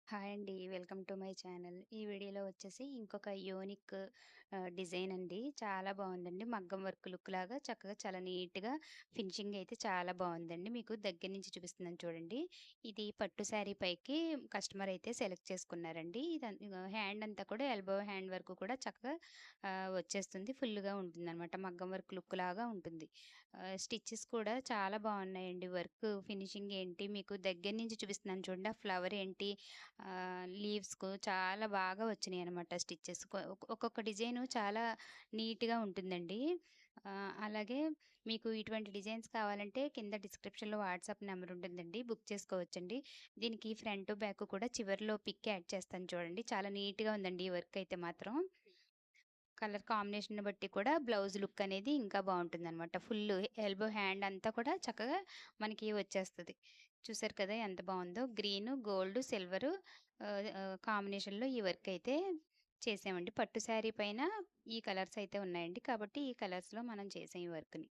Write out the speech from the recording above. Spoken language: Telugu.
హాయ్ అండి. Welcome to my channel. ఈ వీడియోలో వచ్చేసి ఇంకొక యూనిక్ డిజైన్ అండి. చాలా బావుందండి. మగ్గం వర్క్ లుక్‌లాగా చక్కగా చాలా నీట్‌గా ఫినిషింగ్ అయితే చాలా బావుందండి. మీకు దగ్గర నుంచి చూపిస్తున్నాను చూడండి. ఇది పట్టు శారీ పైకి కస్టమర్ అయితే సెలెక్ట్ చేసుకున్నారండి. హ్యాండ్ అంతా కూడా ఎల్బో హ్యాండ్ వరకు కూడా చక్కగా వచ్చేస్తుంది. ఫుల్‌గా ఉంటుందనమాట. మగ్గం వర్క్ లుక్‌లాగా ఉంటుంది. స్టిచెస్ కూడా చాలా బావున్నాయండి. వర్క్ ఫినిషింగ్ ఏంటి మీకు దగ్గర నుంచి చూపిస్తున్నాను చూడండి. ఆ ఫ్లవర్ ఏంటి లీవ్స్‌కు చాలా బాగా వచ్చినాయనమాట స్టిచెస్. ఒక్కొక్క డిజైను చాలా నీట్‌గా ఉంటుందండి. అలాగే మీకు ఇటువంటి డిజైన్స్ కావాలంటే కింద డిస్క్రిప్షన్‌లో వాట్సాప్ నెంబర్ ఉంటుందండి. బుక్ చేసుకోవచ్చండి. దీనికి ఫ్రంట్, బ్యాక్ కూడా చివర్లో పిక్ యాడ్ చేస్తాను చూడండి. చాలా నీట్‌గా ఉందండి ఈ వర్క్ అయితే మాత్రం. కలర్ కాంబినేషన్‌ని బట్టి కూడా బ్లౌజ్ లుక్ అనేది ఇంకా బావుంటుందనమాట. ఫుల్లు ఎల్బో హ్యాండ్ అంతా కూడా చక్కగా మనకి వచ్చేస్తది. చూసారు కదా ఎంత బావుందో! గ్రీను, గోల్డ్, సిల్వరు కాంబినేషన్‌లో ఈ వర్క్ అయితే చేసామండి. పట్టు శారీ పైన ఈ కలర్స్ అయితే ఉన్నాయండి. కాబట్టి ఈ కలర్స్‌లో మనం చేసాం ఈ వర్క్‌ని.